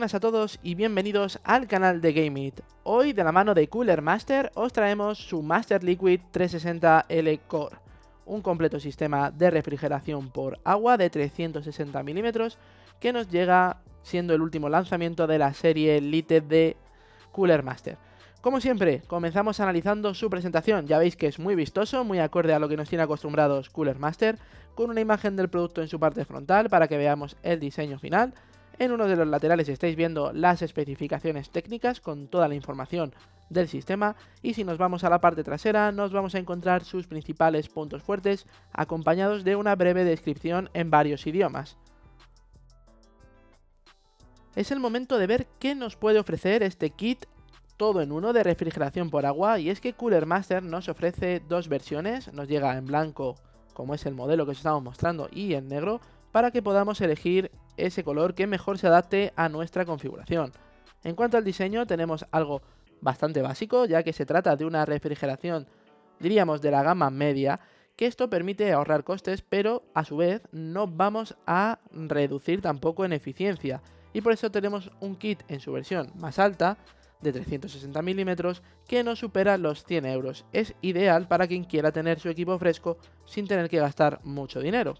buenas a todos y bienvenidos al canal de GameIt. Hoy, de la mano de Cooler Master, os traemos su Master Liquid 360L Core, un completo sistema de refrigeración por agua de 360 milímetros que nos llega siendo el último lanzamiento de la serie Lite de Cooler Master. Como siempre, comenzamos analizando su presentación. Ya veis que es muy vistoso, muy acorde a lo que nos tiene acostumbrados Cooler Master, con una imagen del producto en su parte frontal para que veamos el diseño final. En uno de los laterales estáis viendo las especificaciones técnicas con toda la información del sistema, y si nos vamos a la parte trasera nos vamos a encontrar sus principales puntos fuertes acompañados de una breve descripción en varios idiomas. Es el momento de ver qué nos puede ofrecer este kit todo en uno de refrigeración por agua, y es que Cooler Master nos ofrece dos versiones. Nos llega en blanco, como es el modelo que os estamos mostrando, y en negro, para que podamos elegir ese color que mejor se adapte a nuestra configuración. En cuanto al diseño, tenemos algo bastante básico, ya que se trata de una refrigeración, diríamos, de la gama media, que esto permite ahorrar costes, pero a su vez no vamos a reducir tampoco en eficiencia, y por eso tenemos un kit en su versión más alta, de 360 milímetros, que no supera los 100 euros. Es ideal para quien quiera tener su equipo fresco sin tener que gastar mucho dinero.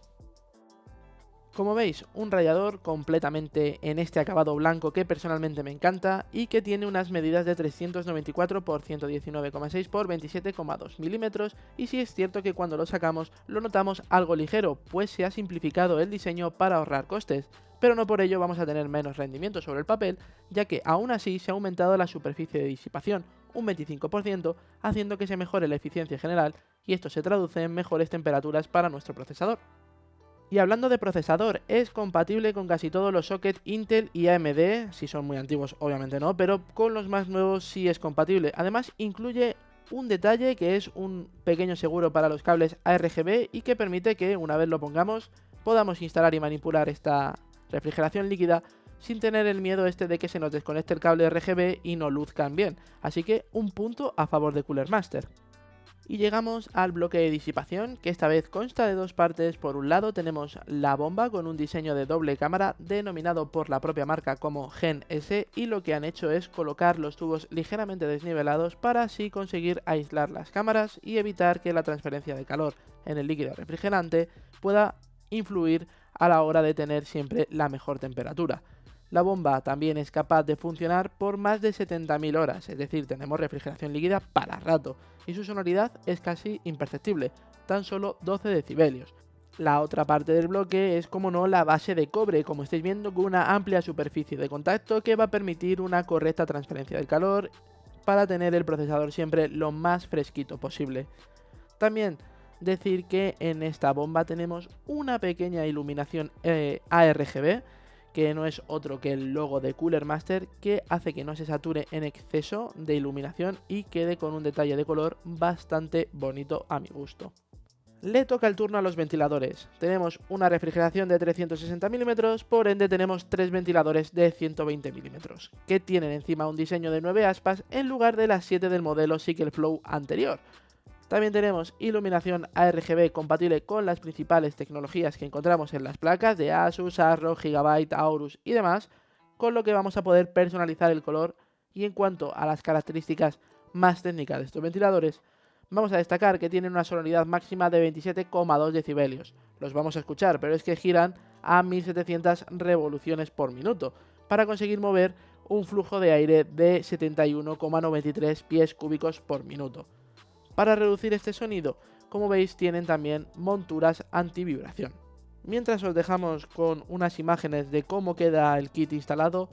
Como veis, un radiador completamente en este acabado blanco que personalmente me encanta y que tiene unas medidas de 394 x 119,6 x 27,2 milímetros, y sí es cierto que cuando lo sacamos lo notamos algo ligero, pues se ha simplificado el diseño para ahorrar costes, pero no por ello vamos a tener menos rendimiento sobre el papel, ya que aún así se ha aumentado la superficie de disipación un 25%, haciendo que se mejore la eficiencia general, y esto se traduce en mejores temperaturas para nuestro procesador. Y hablando de procesador, es compatible con casi todos los sockets Intel y AMD, si son muy antiguos obviamente no, pero con los más nuevos sí es compatible. Además incluye un detalle que es un pequeño seguro para los cables ARGB y que permite que una vez lo pongamos podamos instalar y manipular esta refrigeración líquida sin tener el miedo de que se nos desconecte el cable RGB y no luzcan bien. Así que un punto a favor de Cooler Master. Y llegamos al bloque de disipación, que esta vez consta de dos partes. Por un lado tenemos la bomba con un diseño de doble cámara denominado por la propia marca como Gen S, y lo que han hecho es colocar los tubos ligeramente desnivelados para así conseguir aislar las cámaras y evitar que la transferencia de calor en el líquido refrigerante pueda influir a la hora de tener siempre la mejor temperatura. La bomba también es capaz de funcionar por más de 70.000 horas, es decir, tenemos refrigeración líquida para rato, y su sonoridad es casi imperceptible, tan solo 12 decibelios. La otra parte del bloque es, como no, la base de cobre, como estáis viendo, con una amplia superficie de contacto que va a permitir una correcta transferencia del calor para tener el procesador siempre lo más fresquito posible. También decir que en esta bomba tenemos una pequeña iluminación ARGB, que no es otro que el logo de Cooler Master, que hace que no se sature en exceso de iluminación y quede con un detalle de color bastante bonito a mi gusto. Le toca el turno a los ventiladores. Tenemos una refrigeración de 360 milímetros, por ende tenemos tres ventiladores de 120 milímetros, que tienen encima un diseño de 9 aspas en lugar de las 7 del modelo SickelFlow anterior. También tenemos iluminación ARGB compatible con las principales tecnologías que encontramos en las placas de Asus, ASRock, Gigabyte, Aorus y demás, con lo que vamos a poder personalizar el color. Y en cuanto a las características más técnicas de estos ventiladores, vamos a destacar que tienen una sonoridad máxima de 27,2 decibelios. Los vamos a escuchar, pero es que giran a 1700 revoluciones por minuto para conseguir mover un flujo de aire de 71,93 pies cúbicos por minuto. Para reducir este sonido, como veis, tienen también monturas antivibración. Mientras os dejamos con unas imágenes de cómo queda el kit instalado,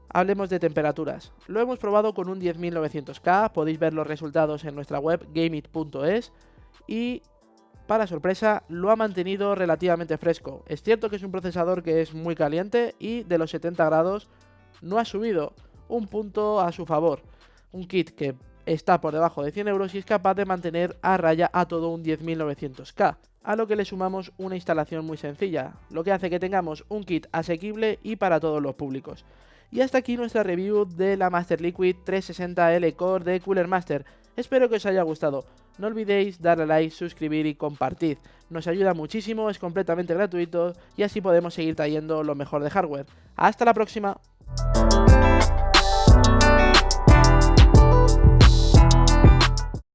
hablemos de temperaturas. Lo hemos probado con un 10900K, podéis ver los resultados en nuestra web gameit.es, y para sorpresa lo ha mantenido relativamente fresco. Es cierto que es un procesador que es muy caliente y de los 70 grados no ha subido, un punto a su favor. Un kit que está por debajo de 100 euros y es capaz de mantener a raya a todo un 10900K, a lo que le sumamos una instalación muy sencilla, lo que hace que tengamos un kit asequible y para todos los públicos. Y hasta aquí nuestra review de la Master Liquid 360L Core de Cooler Master. Espero que os haya gustado. No olvidéis darle a like, suscribir y compartir. Nos ayuda muchísimo, es completamente gratuito y así podemos seguir trayendo lo mejor de hardware. ¡Hasta la próxima!